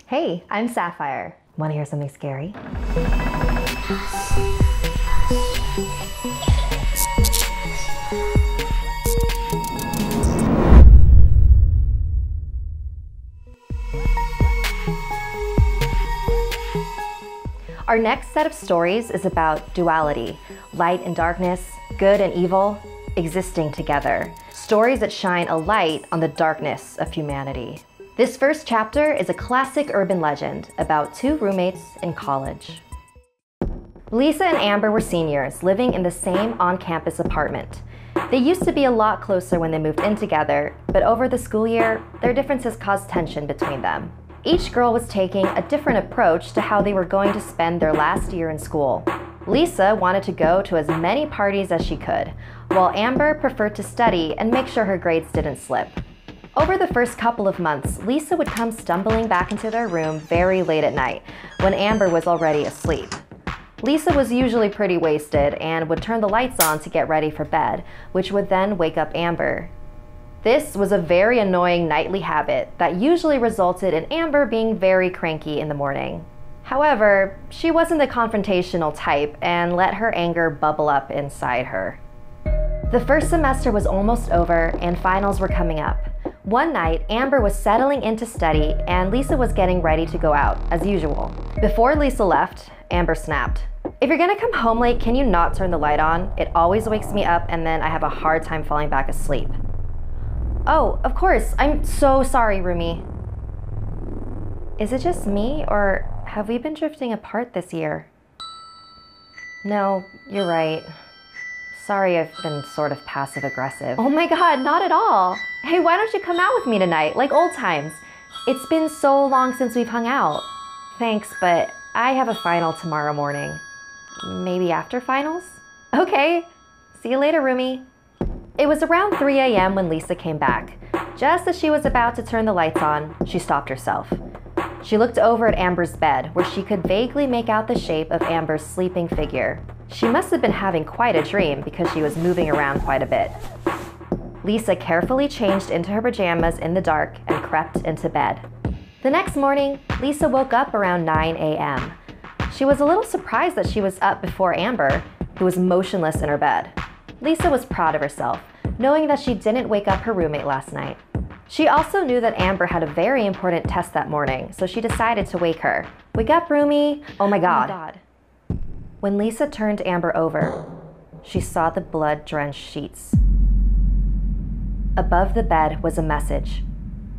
Hey, I'm Sapphire. Want to hear something scary? Our next set of stories is about duality, light and darkness, good and evil, existing together. Stories that shine a light on the darkness of humanity. This first chapter is a classic urban legend about two roommates in college. Lisa and Amber were seniors living in the same on-campus apartment. They used to be a lot closer when they moved in together, but over the school year, their differences caused tension between them. Each girl was taking a different approach to how they were going to spend their last year in school. Lisa wanted to go to as many parties as she could, while Amber preferred to study and make sure her grades didn't slip. Over the first couple of months, Lisa would come stumbling back into their room very late at night, when Amber was already asleep. Lisa was usually pretty wasted and would turn the lights on to get ready for bed, which would then wake up Amber. This was a very annoying nightly habit that usually resulted in Amber being very cranky in the morning. However, she wasn't the confrontational type and let her anger bubble up inside her. The first semester was almost over and finals were coming up. One night, Amber was settling in to study and Lisa was getting ready to go out, as usual. Before Lisa left, Amber snapped. "If you're gonna come home late, can you not turn the light on? It always wakes me up and then I have a hard time falling back asleep." "Oh, of course. I'm so sorry, roomie." Is it just me, or have we been drifting apart this year? No, you're right. Sorry, I've been sort of passive-aggressive. Oh my god, not at all. Hey, why don't you come out with me tonight, like old times? It's been so long since we've hung out. Thanks, but I have a final tomorrow morning. Maybe after finals? Okay. See you later, roomie. It was around 3 a.m. when Lisa came back. Just as she was about to turn the lights on, she stopped herself. She looked over at Amber's bed, where she could vaguely make out the shape of Amber's sleeping figure. She must have been having quite a dream because she was moving around quite a bit. Lisa carefully changed into her pajamas in the dark and crept into bed. The next morning, Lisa woke up around 9 a.m. She was a little surprised that she was up before Amber, who was motionless in her bed. Lisa was proud of herself, knowing that she didn't wake up her roommate last night. She also knew that Amber had a very important test that morning, so she decided to wake her. "Wake up, roomie." Oh my god. When Lisa turned Amber over, she saw the blood-drenched sheets. Above the bed was a message,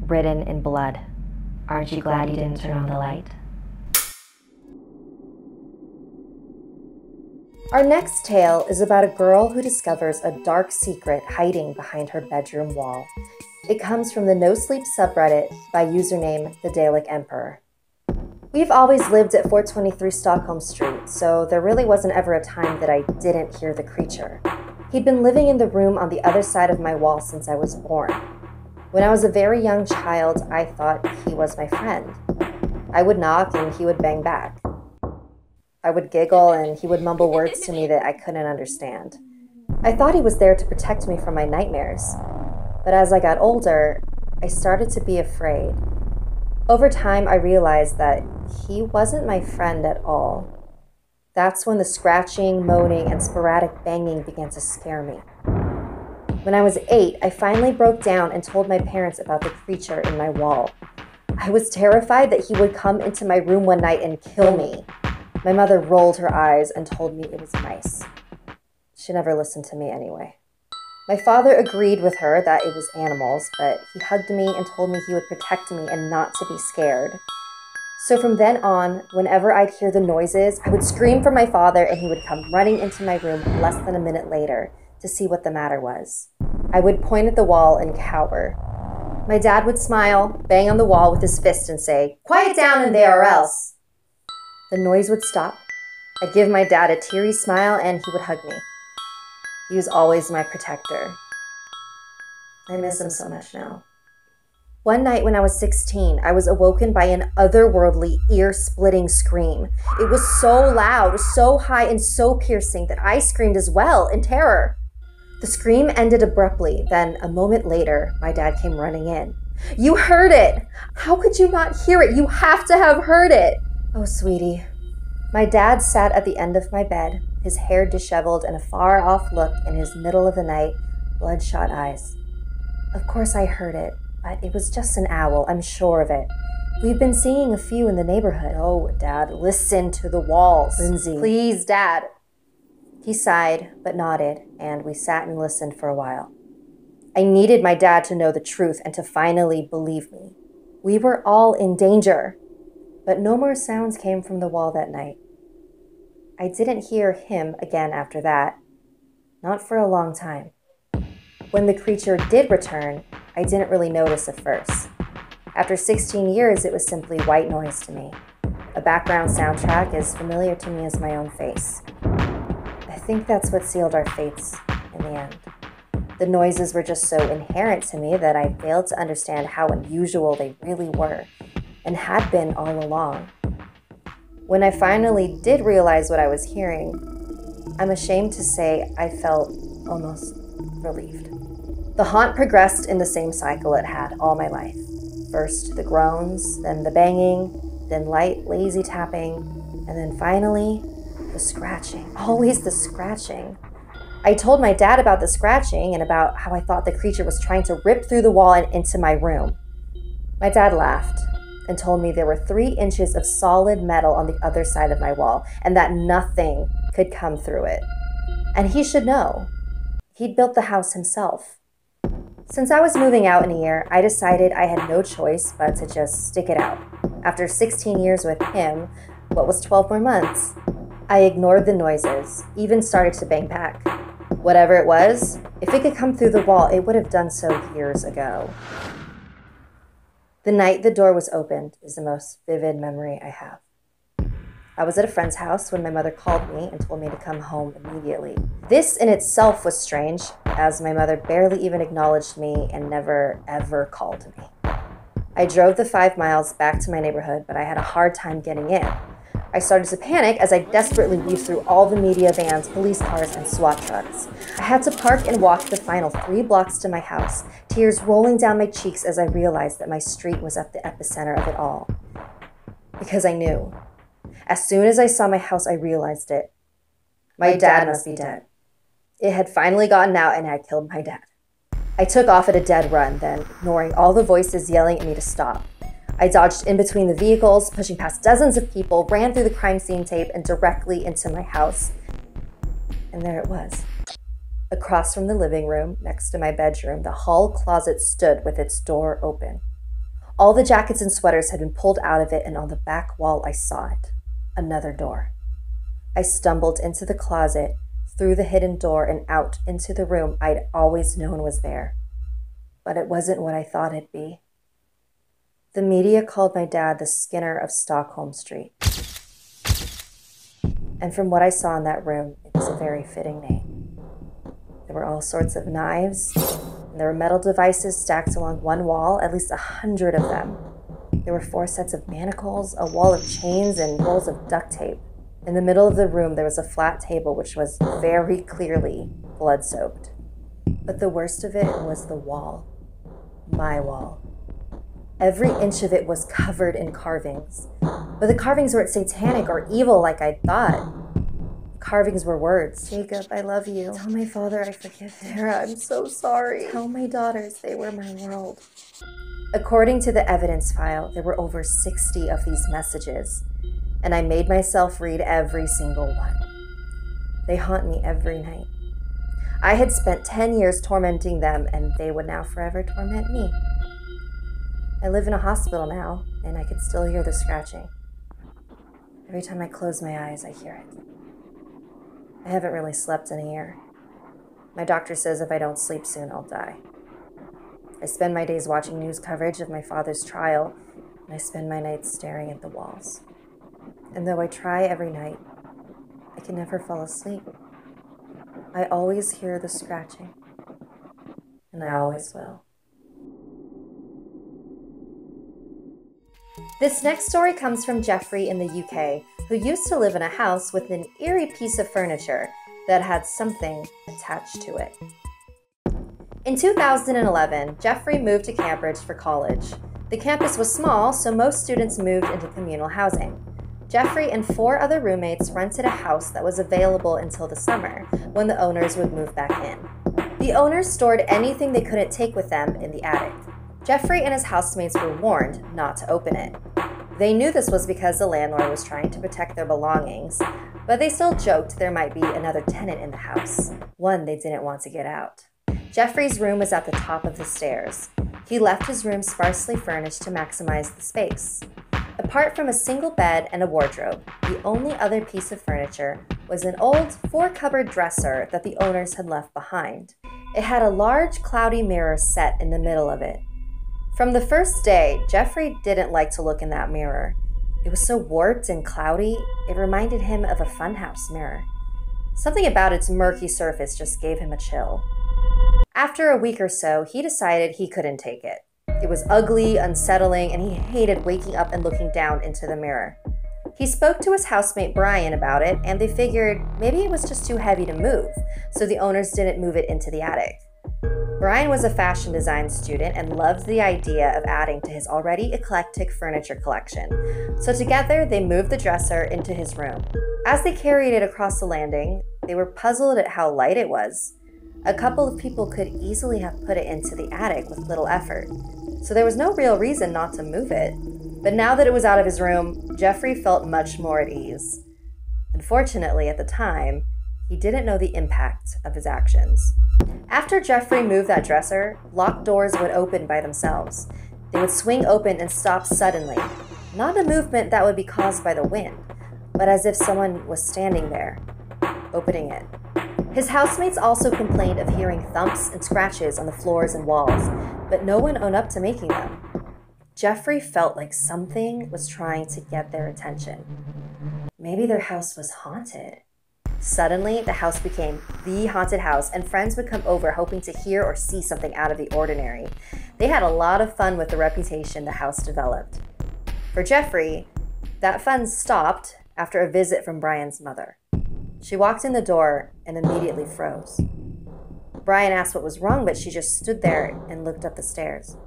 written in blood. "Aren't you glad you didn't turn on the light?" Our next tale is about a girl who discovers a dark secret hiding behind her bedroom wall. It comes from the No Sleep subreddit by username The Dalek Emperor. We've always lived at 423 Stockholm Street, so there really wasn't ever a time that I didn't hear the creature. He'd been living in the room on the other side of my wall since I was born. When I was a very young child, I thought he was my friend. I would knock and he would bang back. I would giggle and he would mumble words to me that I couldn't understand. I thought he was there to protect me from my nightmares. But as I got older, I started to be afraid. Over time, I realized that he wasn't my friend at all. That's when the scratching, moaning, and sporadic banging began to scare me. When I was 8, I finally broke down and told my parents about the creature in my wall. I was terrified that he would come into my room one night and kill me. My mother rolled her eyes and told me it was mice. She never listened to me anyway. My father agreed with her that it was animals, but he hugged me and told me he would protect me and not to be scared. So from then on, whenever I'd hear the noises, I would scream for my father and he would come running into my room less than a minute later to see what the matter was. I would point at the wall and cower. My dad would smile, bang on the wall with his fist and say, "Quiet down in there or else." The noise would stop. I'd give my dad a teary smile and he would hug me. He was always my protector. I miss him so much now. One night when I was 16, I was awoken by an otherworldly, ear-splitting scream. It was so loud, so high, and so piercing that I screamed as well in terror. The scream ended abruptly, then a moment later, my dad came running in. You heard it! How could you not hear it? You have to have heard it! Oh, sweetie. My dad sat at the end of my bed, his hair disheveled and a far-off look in his middle-of-the-night, bloodshot eyes. Of course I heard it, but it was just an owl, I'm sure of it. We've been seeing a few in the neighborhood. Oh, Dad, listen to the walls. Lindsay. Please, Dad. He sighed, but nodded, and we sat and listened for a while. I needed my dad to know the truth and to finally believe me. We were all in danger. But no more sounds came from the wall that night. I didn't hear him again after that. Not for a long time. When the creature did return, I didn't really notice at first. After 16 years, it was simply white noise to me. A background soundtrack as familiar to me as my own face. I think that's what sealed our fates in the end. The noises were just so inherent to me that I failed to understand how unusual they really were, and had been all along. When I finally did realize what I was hearing, I'm ashamed to say I felt almost relieved. The haunt progressed in the same cycle it had all my life. First the groans, then the banging, then light, lazy tapping, and then finally, the scratching. Always the scratching. I told my dad about the scratching and about how I thought the creature was trying to rip through the wall and into my room. My dad laughed and told me there were 3 inches of solid metal on the other side of my wall and that nothing could come through it. And he should know. He'd built the house himself. Since I was moving out in a year, I decided I had no choice but to just stick it out. After 16 years with him, what was 12 more months? I ignored the noises, even started to bang back. Whatever it was, if it could come through the wall, it would have done so years ago. The night the door was opened is the most vivid memory I have. I was at a friend's house when my mother called me and told me to come home immediately. This in itself was strange, as my mother barely even acknowledged me and never, ever called me. I drove the 5 miles back to my neighborhood, but I had a hard time getting in. I started to panic as I desperately weaved through all the media vans, police cars, and SWAT trucks. I had to park and walk the final 3 blocks to my house, tears rolling down my cheeks as I realized that my street was at the epicenter of it all. Because I knew. As soon as I saw my house, I realized it. My dad must be dead. It had finally gotten out and I had killed my dad. I took off at a dead run, then, ignoring all the voices yelling at me to stop. I dodged in between the vehicles, pushing past dozens of people, ran through the crime scene tape and directly into my house. And there it was. Across from the living room, next to my bedroom, the hall closet stood with its door open. All the jackets and sweaters had been pulled out of it, and on the back wall I saw it. Another door. I stumbled into the closet, through the hidden door, and out into the room I'd always known was there. But it wasn't what I thought it'd be. The media called my dad the Skinner of Stockholm Street. And from what I saw in that room, it was a very fitting name. There were all sorts of knives, and there were metal devices stacked along one wall, at least 100 of them. There were 4 sets of manacles, a wall of chains, and rolls of duct tape. In the middle of the room, there was a flat table which was very clearly blood-soaked. But the worst of it was the wall. My wall. Every inch of it was covered in carvings. But the carvings weren't satanic or evil like I thought. The carvings were words. Jacob, I love you. Tell my father I forgive him. Sarah, I'm so sorry. Tell my daughters they were my world. According to the evidence file, there were over 60 of these messages, and I made myself read every single one. They haunt me every night. I had spent 10 years tormenting them, and they would now forever torment me. I live in a hospital now, and I can still hear the scratching. Every time I close my eyes, I hear it. I haven't really slept in a year. My doctor says if I don't sleep soon, I'll die. I spend my days watching news coverage of my father's trial, and I spend my nights staring at the walls. And though I try every night, I can never fall asleep. I always hear the scratching, and I always will. This next story comes from Jeffrey in the UK, who used to live in a house with an eerie piece of furniture that had something attached to it. In 2011, Jeffrey moved to Cambridge for college. The campus was small, so most students moved into communal housing. Jeffrey and 4 other roommates rented a house that was available until the summer, when the owners would move back in. The owners stored anything they couldn't take with them in the attic. Jeffrey and his housemates were warned not to open it. They knew this was because the landlord was trying to protect their belongings, but they still joked there might be another tenant in the house, one they didn't want to get out. Jeffrey's room was at the top of the stairs. He left his room sparsely furnished to maximize the space. Apart from a single bed and a wardrobe, the only other piece of furniture was an old 4-cupboard dresser that the owners had left behind. It had a large, cloudy mirror set in the middle of it. From the first day, Jeffrey didn't like to look in that mirror. It was so warped and cloudy, it reminded him of a funhouse mirror. Something about its murky surface just gave him a chill. After a week or so, he decided he couldn't take it. It was ugly, unsettling, and he hated waking up and looking down into the mirror. He spoke to his housemate Brian about it, and they figured maybe it was just too heavy to move, so the owners didn't move it into the attic. Brian was a fashion design student and loved the idea of adding to his already eclectic furniture collection, so together they moved the dresser into his room. As they carried it across the landing, they were puzzled at how light it was. A couple of people could easily have put it into the attic with little effort, so there was no real reason not to move it. But now that it was out of his room, Jeffrey felt much more at ease. Unfortunately, at the time, he didn't know the impact of his actions. After Jeffrey moved that dresser, locked doors would open by themselves. They would swing open and stop suddenly, not a movement that would be caused by the wind, but as if someone was standing there, opening it. His housemates also complained of hearing thumps and scratches on the floors and walls, but no one owned up to making them. Jeffrey felt like something was trying to get their attention. Maybe their house was haunted. Suddenly, the house became the haunted house, and friends would come over hoping to hear or see something out of the ordinary. They had a lot of fun with the reputation the house developed. For Jeffrey, that fun stopped after a visit from Brian's mother. She walked in the door and immediately froze. Brian asked what was wrong, but she just stood there and looked up the stairs.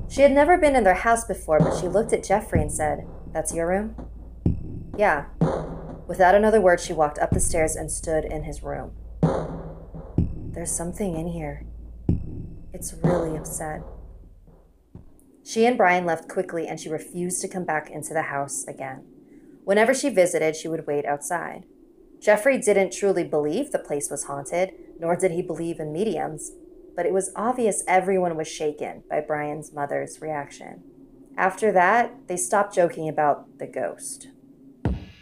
She had never been in their house before, but she looked at Jeffrey and said, "That's your room?" "Yeah." Without another word, she walked up the stairs and stood in his room. "There's something in here. It's really upset." She and Brian left quickly, and she refused to come back into the house again. Whenever she visited, she would wait outside. Jeffrey didn't truly believe the place was haunted, nor did he believe in mediums, but it was obvious everyone was shaken by Brian's mother's reaction. After that, they stopped joking about the ghost.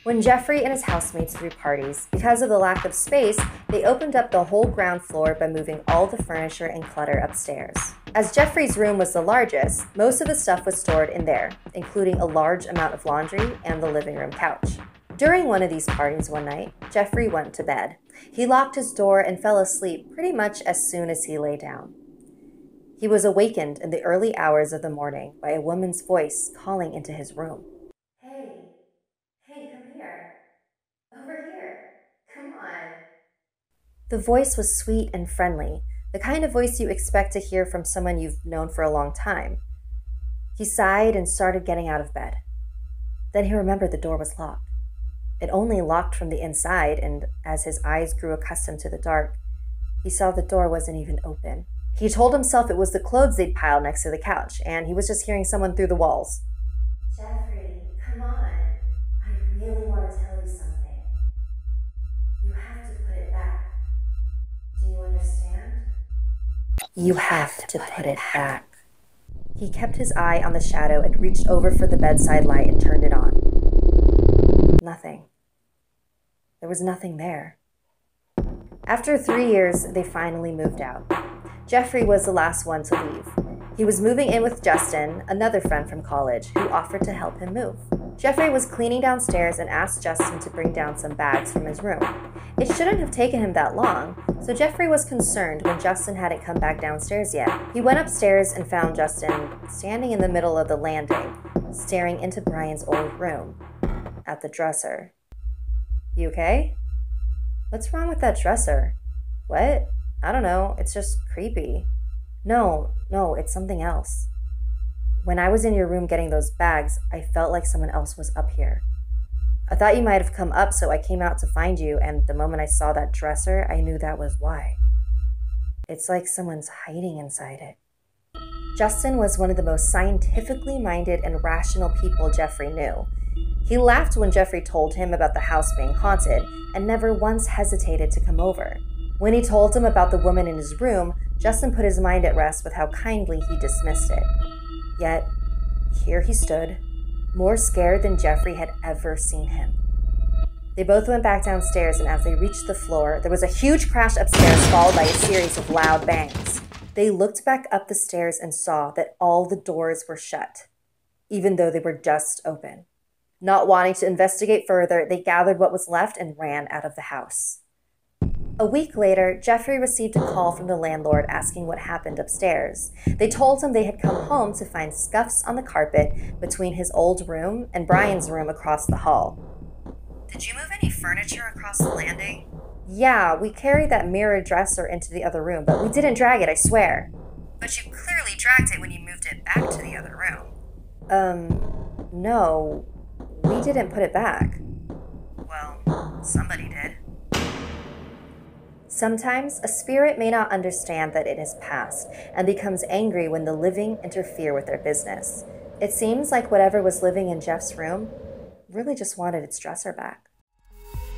When Jeffrey and his housemates threw parties, because of the lack of space, they opened up the whole ground floor by moving all the furniture and clutter upstairs. As Jeffrey's room was the largest, most of the stuff was stored in there, including a large amount of laundry and the living room couch. During one of these parties one night, Jeffrey went to bed. He locked his door and fell asleep pretty much as soon as he lay down. He was awakened in the early hours of the morning by a woman's voice calling into his room. Hey, come here. Over here. Come on." The voice was sweet and friendly, the kind of voice you expect to hear from someone you've known for a long time. He sighed and started getting out of bed. Then he remembered the door was locked. It only locked from the inside, and as his eyes grew accustomed to the dark, he saw the door wasn't even open. He told himself it was the clothes they'd piled next to the couch, and he was just hearing someone through the walls. "Jeffrey, come on. I really want to tell you something. You have to put it back. Do you understand? You have to put it back." He kept his eye on the shadow and reached over for the bedside light and turned it on. Nothing. There was nothing there. After 3 years, they finally moved out. Jeffrey was the last one to leave. He was moving in with Justin, another friend from college, who offered to help him move. Jeffrey was cleaning downstairs and asked Justin to bring down some bags from his room. It shouldn't have taken him that long, so Jeffrey was concerned when Justin hadn't come back downstairs yet. He went upstairs and found Justin standing in the middle of the landing, staring into Brian's old room, at the dresser. "You okay? What's wrong with that dresser?" "What? I don't know, it's just creepy." No, it's something else. When I was in your room getting those bags, I felt like someone else was up here. I thought you might have come up, so I came out to find you, and the moment I saw that dresser, I knew that was why. It's like someone's hiding inside it. Justin was one of the most scientifically minded and rational people Jeffrey knew. He laughed when Jeffrey told him about the house being haunted and never once hesitated to come over. When he told him about the woman in his room, Justin put his mind at rest with how kindly he dismissed it. Yet, here he stood, more scared than Jeffrey had ever seen him. They both went back downstairs, and as they reached the floor, there was a huge crash upstairs followed by a series of loud bangs. They looked back up the stairs and saw that all the doors were shut, even though they were just open. Not wanting to investigate further, they gathered what was left and ran out of the house. A week later, Jeffrey received a call from the landlord asking what happened upstairs. They told him they had come home to find scuffs on the carpet between his old room and Brian's room across the hall. Did you move any furniture across the landing? Yeah, we carried that mirror dresser into the other room, but we didn't drag it, I swear. But you clearly dragged it when you moved it back to the other room. No, we didn't put it back. Well, somebody did. Sometimes a spirit may not understand that it is past and becomes angry when the living interfere with their business. It seems like whatever was living in Jeff's room really just wanted its dresser back.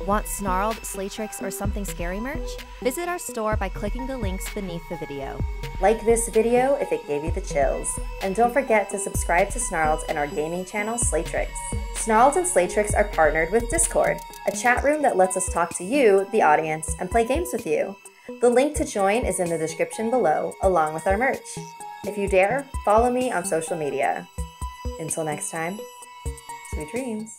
Want Snarled, Slaytrix, or Something Scary merch? Visit our store by clicking the links beneath the video. Like this video if it gave you the chills. And don't forget to subscribe to Snarled and our gaming channel, Slaytrix. Snarled and Slaytrix are partnered with Discord, a chat room that lets us talk to you, the audience, and play games with you. The link to join is in the description below, along with our merch. If you dare, follow me on social media. Until next time, sweet dreams.